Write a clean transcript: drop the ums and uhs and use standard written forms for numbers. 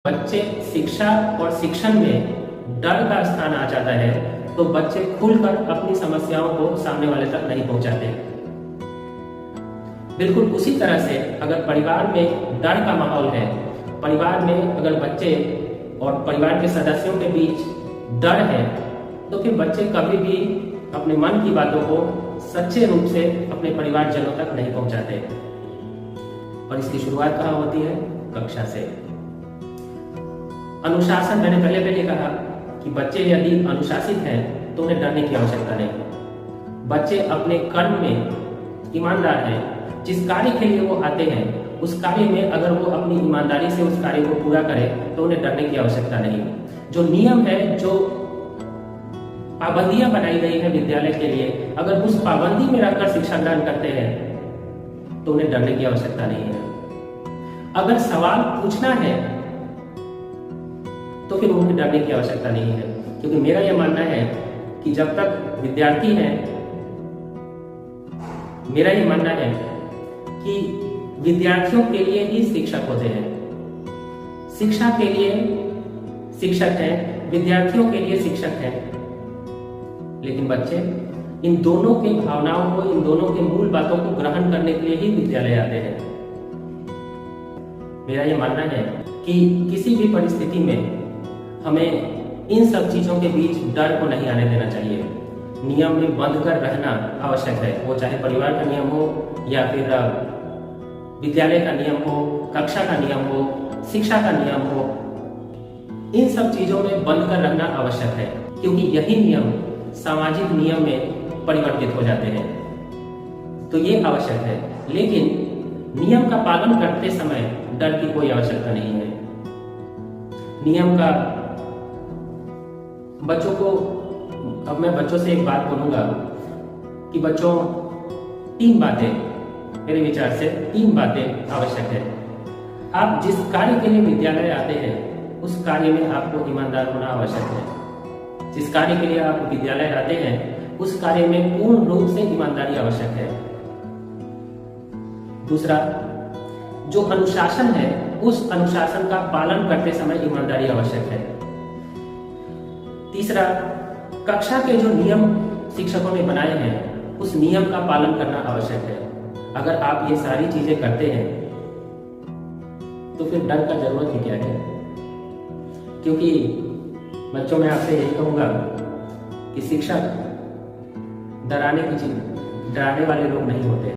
बच्चे शिक्षा और शिक्षण में डर का स्थान आ जाता है तो बच्चे खुलकर अपनी समस्याओं को सामने वाले तक नहीं पहुंचाते। बिल्कुल उसी तरह से अगर परिवार में डर का माहौल है, परिवार में अगर बच्चे और परिवार के सदस्यों के बीच डर है, तो फिर बच्चे कभी भी अपने मन की बातों को सच्चे रूप से अपने परिवारजनों तक नहीं पहुंचाते। और इसकी शुरुआत कहाँ होती है? कक्षा से। अनुशासन, मैंने पहले कहा कि बच्चे यदि अनुशासित हैं तो उन्हें डरने की आवश्यकता नहीं। बच्चे अपने कर्म में ईमानदार हैं, जिस कार्य के लिए वो आते हैं उस कार्य में अगर वो अपनी ईमानदारी से उस कार्य को पूरा करें तो उन्हें डरने की आवश्यकता नहीं। जो नियम है, जो पाबंदियां बनाई गई है विद्यालय के लिए, अगर उस पाबंदी में रहकर शिक्षा ग्रहण करते हैं तो उन्हें डरने की आवश्यकता नहीं है। अगर सवाल पूछना है तो फिर उन्हें डरने की आवश्यकता नहीं है, क्योंकि मेरा यह मानना है कि जब तक विद्यार्थी हैं, मेरा यह मानना है कि विद्यार्थियों के लिए ही शिक्षक होते हैं। शिक्षा के लिए शिक्षक हैं, विद्यार्थियों के लिए शिक्षक हैं, लेकिन बच्चे इन दोनों की भावनाओं को, इन दोनों के मूल बातों को ग्रहण करने के लिए ही विद्यालय आते हैं। मेरा यह मानना है कि किसी भी परिस्थिति में हमें इन सब चीजों के बीच डर को नहीं आने देना चाहिए। नियम में बंध कर रहना आवश्यक है, वो चाहे परिवार का नियम हो या फिर विद्यालय का नियम हो, कक्षा का नियम हो, शिक्षा का नियम हो। इन सब चीजों में बंध कर रहना आवश्यक है, क्योंकि यही नियम सामाजिक नियम में परिवर्तित हो जाते हैं। तो ये आवश्यक है, लेकिन नियम का पालन करते समय डर की कोई आवश्यकता नहीं है। नियम का बच्चों को, अब मैं बच्चों से एक बात बोलूंगा कि बच्चों, 3 बातें, मेरे विचार से 3 बातें आवश्यक है। आप जिस कार्य के लिए विद्यालय आते हैं उस कार्य में आपको ईमानदार होना आवश्यक है। जिस कार्य के लिए आप विद्यालय आते हैं उस कार्य में पूर्ण रूप से ईमानदारी आवश्यक है। दूसरा, जो अनुशासन है उस अनुशासन का पालन करते समय ईमानदारी आवश्यक है। तीसरा, कक्षा के जो नियम शिक्षकों ने बनाए हैं उस नियम का पालन करना आवश्यक है। अगर आप ये सारी चीजें करते हैं तो फिर डर का जरूरत ही क्या है? क्योंकि बच्चों, मैं आपसे यही कहूंगा कि शिक्षक डराने वाले लोग नहीं होते।